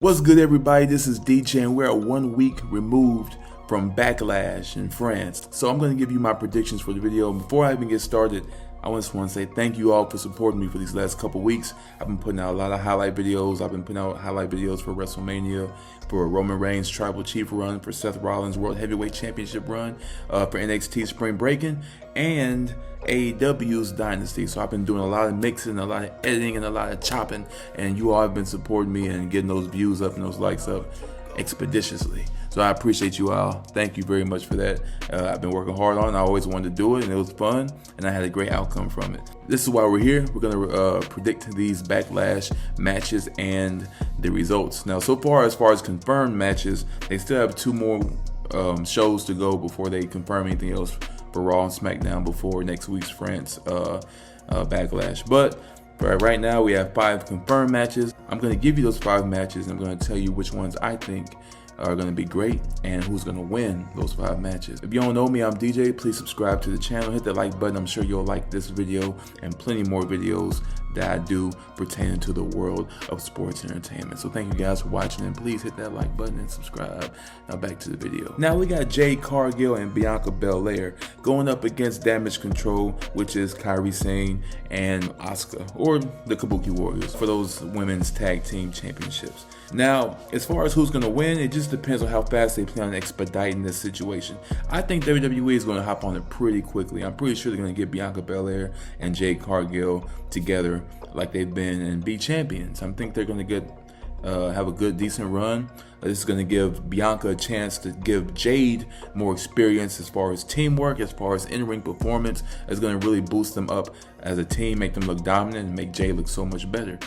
What's good, everybody? This is DJ, and we're 1 week removed from Backlash in France. So I'm going to give you my predictions for the video. Before I even get started, I just want to say thank you all for supporting me for these last couple weeks. I've been putting out a lot of highlight videos. I've been putting out highlight videos for WrestleMania, for Roman Reigns Tribal Chief run, for Seth Rollins World Heavyweight Championship run, for NXT Spring Breaking, and AEW's Dynasty. So I've been doing a lot of mixing, a lot of editing, and a lot of chopping, and you all have been supporting me and getting those views up and those likes up expeditiously. So I appreciate you all. Thank you very much for that. I've been working hard on it. I always wanted to do it, and it was fun, and I had a great outcome from it. This is why we're here. We're going to predict these Backlash matches and the results. Now, so far as confirmed matches, they still have 2 more shows to go before they confirm anything else for Raw and SmackDown before next week's France Backlash. But right now, we have 5 confirmed matches. I'm going to give you those 5 matches, and I'm going to tell you which ones I think are going to be great and who's going to win those 5 matches. If you don't know me, I'm DJ. Please subscribe to the channel, hit the like button. I'm sure you'll like this video and plenty more videos that I do pertaining to the world of sports and entertainment. So thank you guys for watching, and please hit that like button and subscribe. Now back to the video. Now we got Jade Cargill and Bianca Belair going up against Damage Control, which is Kairi Sane and Asuka, or the Kabuki Warriors, for those women's tag team championships. Now, as far as who's going to win, it just depends on how fast they plan on expediting this situation. I think WWE is going to hop on it pretty quickly. I'm pretty sure they're going to get Bianca Belair and Jade Cargill together like they've been and be champions. I think they're going to have a good, decent run. This is going to give Bianca a chance to give Jade more experience as far as teamwork, as far as in-ring performance. It's going to really boost them up as a team, make them look dominant, and make Jade look so much better.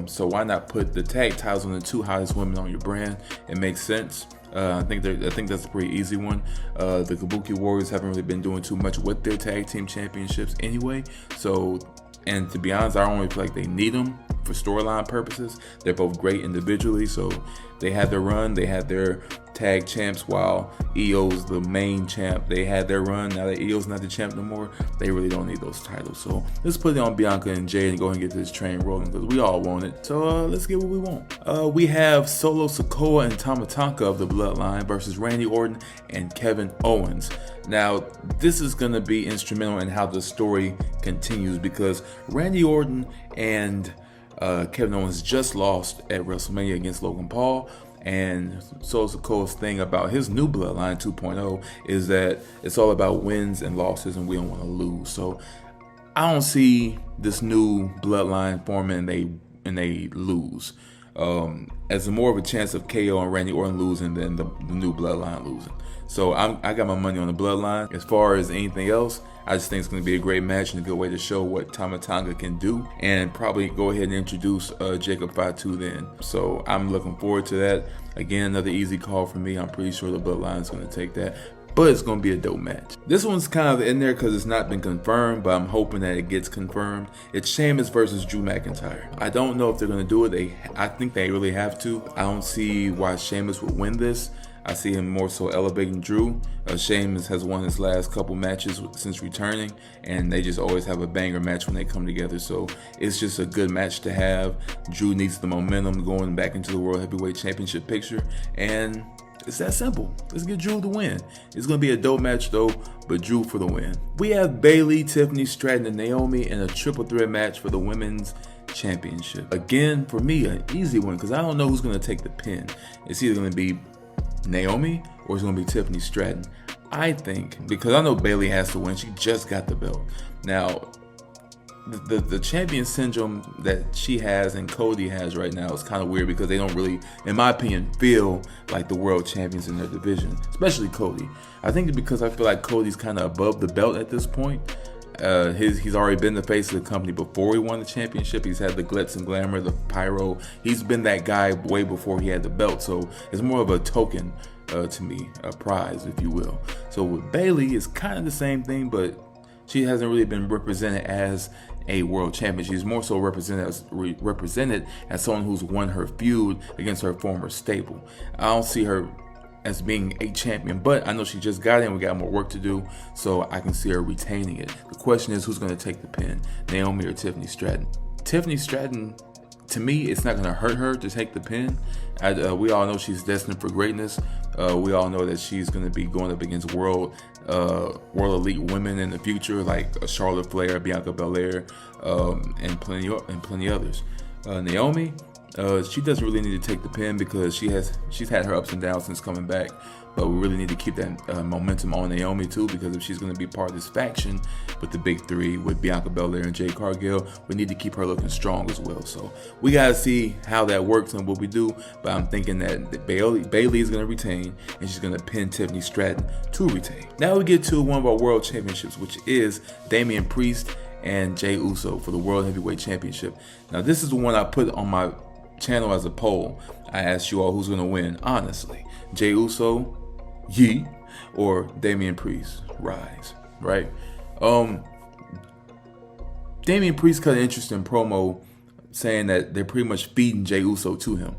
So why not put the tag titles on the 2 hottest women on your brand? It makes sense. I think that's a pretty easy one. The Kabuki Warriors haven't really been doing too much with their tag team championships anyway. So, and to be honest, I don't really feel like they need them for storyline purposes. They're both great individually, so they had their run. They had their tag champs while EO's the main champ. They had their run. Now that EO's not the champ no more, they really don't need those titles. So let's put it on Bianca and Jade and go ahead and get this train rolling, because we all want it. So let's get what we want. We have Solo Sikoa and Tama Tonga of the Bloodline versus Randy Orton and Kevin Owens. Now, this is going to be instrumental in how the story continues, because Randy Orton and Kevin Owens just lost at WrestleMania against Logan Paul. And Solo Sikoa's thing about his new Bloodline 2.0 is that it's all about wins and losses, and we don't want to lose. So I don't see this new Bloodline forming and they lose. As more of a chance of KO and Randy Orton losing than the new Bloodline losing. So I got my money on the Bloodline. As far as anything else, I just think it's going to be a great match and a good way to show what Tama Tonga can do, and probably go ahead and introduce Jacob Fatu then. So I'm looking forward to that. Again, another easy call for me. I'm pretty sure the Bloodline is going to take that, but it's going to be a dope match. This one's kind of in there because it's not been confirmed, but I'm hoping that it gets confirmed. It's Sheamus versus Drew McIntyre. I don't know if they're going to do it. I think they really have to. I don't see why Sheamus would win this. I see him more so elevating Drew. Sheamus has won his last couple matches since returning, and they just always have a banger match when they come together. So it's just a good match to have. Drew needs the momentum going back into the World Heavyweight Championship picture, and it's that simple. Let's get Drew to win. It's going to be a dope match though, but Drew for the win. We have Bayley, Tiffany Stratton, and Naomi in a triple threat match for the Women's Championship. Again, for me, an easy one, because I don't know who's going to take the pin. It's either going to be Naomi or it's going to be Tiffany Stratton. I think, because I know Bayley has to win. She just got the belt. Now, the champion syndrome that she has and Cody has right now is kind of weird, because they don't really, in my opinion, feel like the world champions in their division, especially Cody. I think because I feel like Cody's kind of above the belt at this point. He's already been the face of the company before he won the championship. He's had the glitz and glamour, the pyro. He's been that guy way before he had the belt. So it's more of a token to me, a prize, if you will. So with Bayley, it's kind of the same thing, but she hasn't really been represented as a world champion. She's more so represented as someone who's won her feud against her former stable. I don't see her as being a champion, but I know she just got in. We got more work to do, so I can see her retaining it. The question is, who's going to take the pin, Naomi or Tiffany Stratton? Tiffany Stratton to me, it's not going to hurt her to take the pin. We all know she's destined for greatness. We all know that she's going to be going up against world elite women in the future, like Charlotte Flair, Bianca Belair, and plenty others. Naomi, she doesn't really need to take the pin because she's had her ups and downs since coming back. But we really need to keep that momentum on Naomi too, because if she's going to be part of this faction with the big three, with Bianca Belair and Jade Cargill, we need to keep her looking strong as well. So we got to see how that works and what we do. But I'm thinking that Bayley is going to retain, and she's going to pin Tiffany Stratton to retain. Now we get to one of our world championships, which is Damian Priest and Jey Uso for the World Heavyweight Championship. Now this is the one I put on my channel as a poll. I asked you all who's going to win, honestly. Jey Uso, Yee, or Damian Priest, Rise, right? Damian Priest cut an interesting promo saying that they're pretty much feeding Jey Uso to him.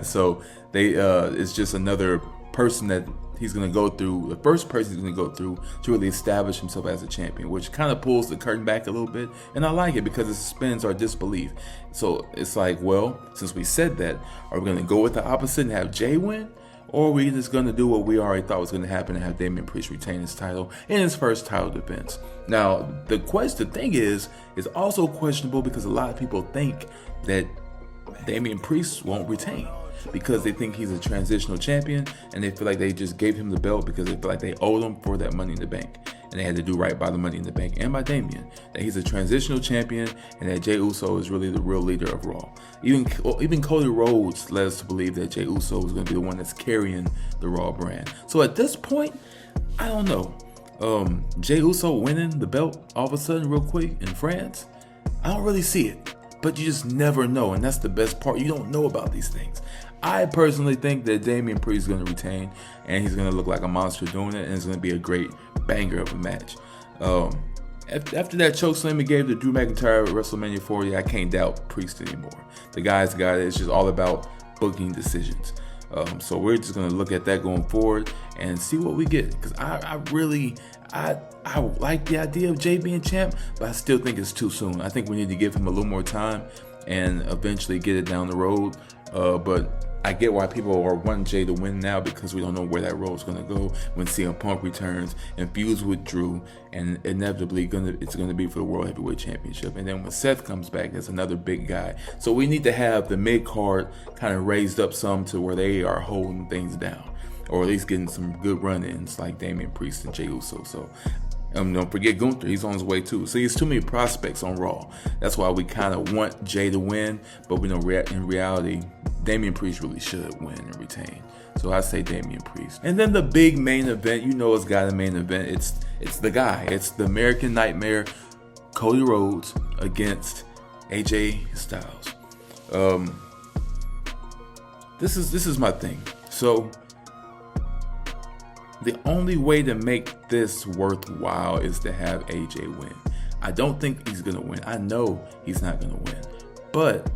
So it's just another person that he's going to go through, the first person he's going to go through to really establish himself as a champion, which kind of pulls the curtain back a little bit. And I like it because it suspends our disbelief. So it's like, well, since we said that, are we going to go with the opposite and have Jey win? Or are we just going to do what we already thought was going to happen and have Damian Priest retain his title in his first title defense? Now, the thing is also questionable because a lot of people think that Damian Priest won't retain because they think he's a transitional champion and they feel like they just gave him the belt because they feel like they owed him for that Money in the Bank. And they had to do right by the Money in the Bank and by Damian. That he's a transitional champion and that Jey Uso is really the real leader of Raw. Even Cody Rhodes led us to believe that Jey Uso is going to be the one that's carrying the Raw brand. So at this point, I don't know. Jey Uso winning the belt all of a sudden real quick in France, I don't really see it. But you just never know, and that's the best part. You don't know about these things. I personally think that Damian Priest is going to retain, and he's going to look like a monster doing it, and it's going to be a great banger of a match. After that chokeslam he gave to Drew McIntyre at WrestleMania 40, I can't doubt Priest anymore. The guy's got it. It's just all about booking decisions. So we're just going to look at that going forward and see what we get. Because I like the idea of Jey being champ, but I still think it's too soon. I think we need to give him a little more time and eventually get it down the road. But I get why people are wanting Jey to win now because we don't know where that road is going to go when CM Punk returns and feuds with Drew, and inevitably it's going to be for the World Heavyweight Championship. And then when Seth comes back, that's another big guy. So we need to have the mid card kind of raised up some to where they are holding things down, or at least getting some good run-ins like Damian Priest and Jey Uso. So don't forget Gunther, he's on his way too. So there's too many prospects on Raw. That's why we kind of want Jey to win, but we know in reality, Damian Priest really should win and retain. So I say Damian Priest. And then the big main event, you know it's got a main event. It's the guy. It's the American Nightmare, Cody Rhodes against AJ Styles. This is my thing. So the only way to make this worthwhile is to have AJ win. I don't think he's going to win. I know he's not going to win. But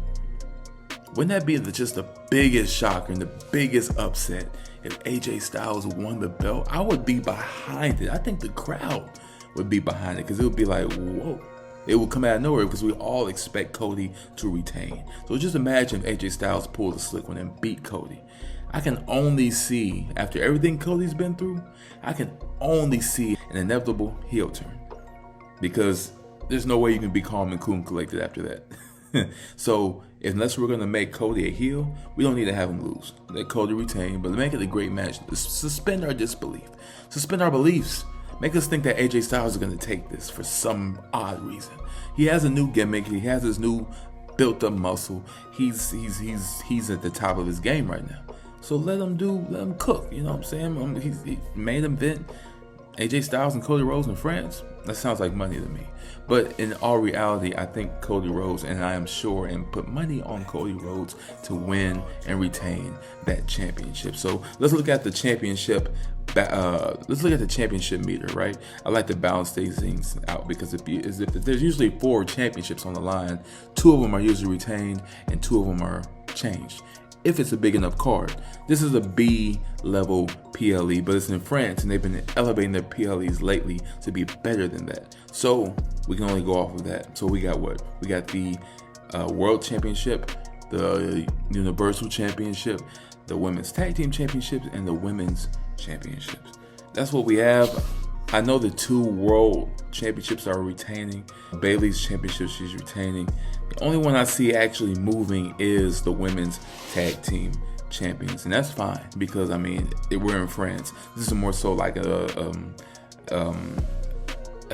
wouldn't that be just the biggest shocker and the biggest upset if AJ Styles won the belt? I would be behind it. I think the crowd would be behind it because it would be like, whoa. It would come out of nowhere because we all expect Cody to retain. So just imagine if AJ Styles pulled a slick one and beat Cody. I can only see, after everything Cody's been through, I can only see an inevitable heel turn. Because there's no way you can be calm and cool and collected after that. So unless we're going to make Cody a heel, we don't need to have him lose. Let Cody retain, but make it a great match. Suspend our disbelief. Suspend our beliefs. Make us think that AJ Styles is going to take this for some odd reason. He has a new gimmick. He has his new built-up muscle. He's at the top of his game right now. So let him cook. You know what I'm saying? He main event AJ Styles and Cody Rhodes in France. That sounds like money to me. But in all reality, I think Cody Rhodes, and I am sure and put money on Cody Rhodes to win and retain that championship. So let's look at the championship. Let's look at the championship meter, right? I like to balance these things out because if there's usually 4 championships on the line, 2 of them are usually retained and 2 of them are changed. If it's a big enough card. This is a B level PLE, but it's in France and they've been elevating their PLEs lately to be better than that. So we can only go off of that. So we got what? We got the World Championship, the Universal Championship, the Women's Tag Team Championships, and the Women's Championships. That's what we have. I know the 2 World Championships are retaining. Bayley's Championship, she's retaining. The only one I see actually moving is the Women's Tag Team Champions, and that's fine because I mean we're in France. This is more so like a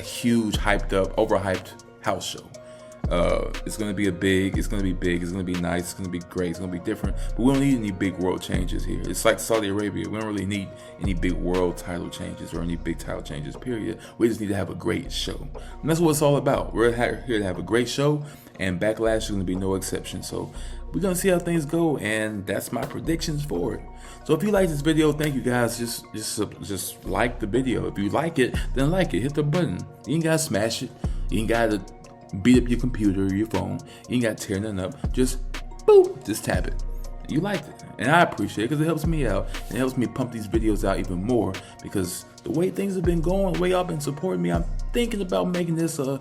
huge, hyped up, overhyped house show. It's gonna be big, it's gonna be nice, it's gonna be great, it's gonna be different. But we don't need any big world changes here. It's like Saudi Arabia. We don't really need any big world title changes or any big title changes, period. We just need to have a great show. And that's what it's all about. We're here to have a great show, and Backlash is gonna be no exception. So we're gonna see how things go, and that's my predictions for it. So if you like this video, thank you guys. Just like the video. If you like it, then like it. Hit the button. You ain't gotta smash it. You ain't gotta beat up your computer or your phone. You ain't gotta tear nothing up. Just boop, just tap it. You liked it, and I appreciate it because it helps me out and it helps me pump these videos out even more. Because the way things have been going, the way y'all been supporting me, I'm thinking about making this a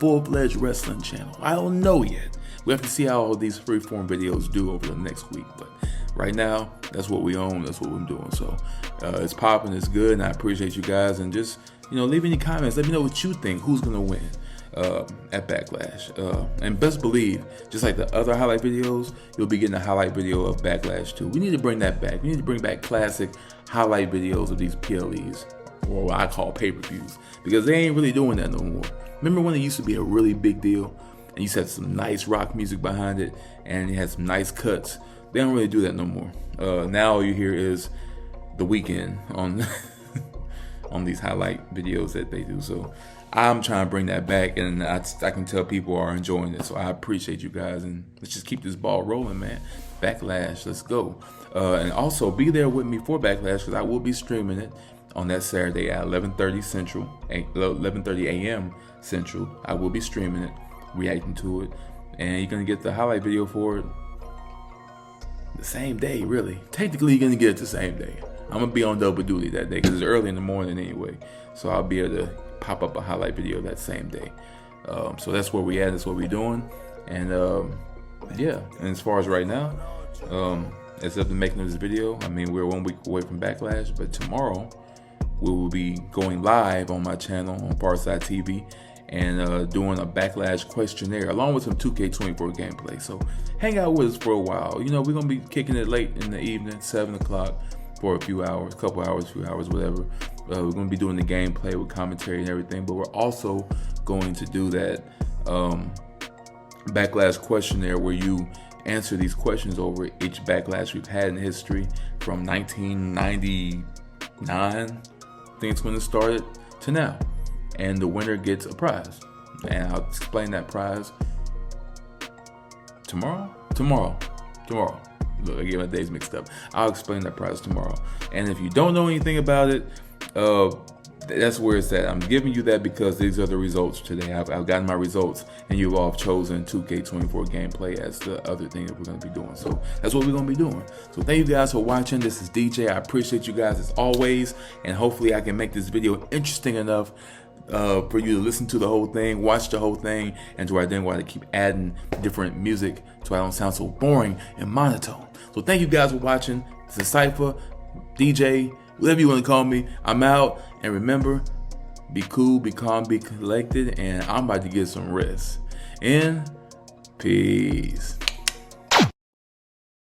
full-fledged wrestling channel. I don't know yet. We have to see how all these freeform videos do over the next week, but right now, that's what we own, that's what we're doing. So it's popping, it's good, and I appreciate you guys. And just, leave any comments. Let me know what you think, who's gonna win at Backlash. And best believe, just like the other highlight videos, you'll be getting a highlight video of Backlash too. We need to bring that back. We need to bring back classic highlight videos of these PLEs, or what I call pay-per-views, because they ain't really doing that no more. Remember when it used to be a really big deal? And you had some nice rock music behind it, and it had some nice cuts. They don't really do that no more. Now all you hear is The Weeknd on on these highlight videos that they do. So I'm trying to bring that back, and I can tell people are enjoying it. So I appreciate you guys, and let's just keep this ball rolling, man. Backlash, let's go. And also be there with me for Backlash, because I will be streaming it on that Saturday at 11:30 Central, 11:30 a.m. Central. I will be streaming it, reacting to it, and you're gonna get the highlight video for it the same day. Really, technically you're gonna get it the same day. I'm gonna be on double duty that day because it's early in the morning anyway, so I'll be able to pop up a highlight video that same day. So that's where we at, that's what we're doing. And yeah, and as far as right now, as of the making of this video, I mean, we're 1 week away from Backlash, but tomorrow we will be going live on my channel on Farside TV and doing a Backlash questionnaire along with some 2K24 gameplay. So hang out with us for a while. We're gonna be kicking it late in the evening, 7 o'clock, for a few hours, whatever. We're gonna be doing the gameplay with commentary and everything, but we're also going to do that Backlash questionnaire where you answer these questions over each Backlash we've had in history from 1999, I think it's when it started, to now. And the winner gets a prize. And I'll explain that prize tomorrow. Look, I get my days mixed up. I'll explain that prize tomorrow. And if you don't know anything about it, that's where it's at. I'm giving you that because these are the results today. I've gotten my results, and you've all chosen 2K24 gameplay as the other thing that we're going to be doing. So that's what we're going to be doing. So thank you guys for watching. This is DJ. I appreciate you guys as always, and hopefully I can make this video interesting enough for you to listen to the whole thing, watch the whole thing, and to where I then want to keep adding different music so I don't sound so boring and monotone. So thank you guys for watching. This is Cypher, DJ, whatever you want to call me. I'm out, and remember, be cool, be calm, be collected, and I'm about to get some rest. And peace.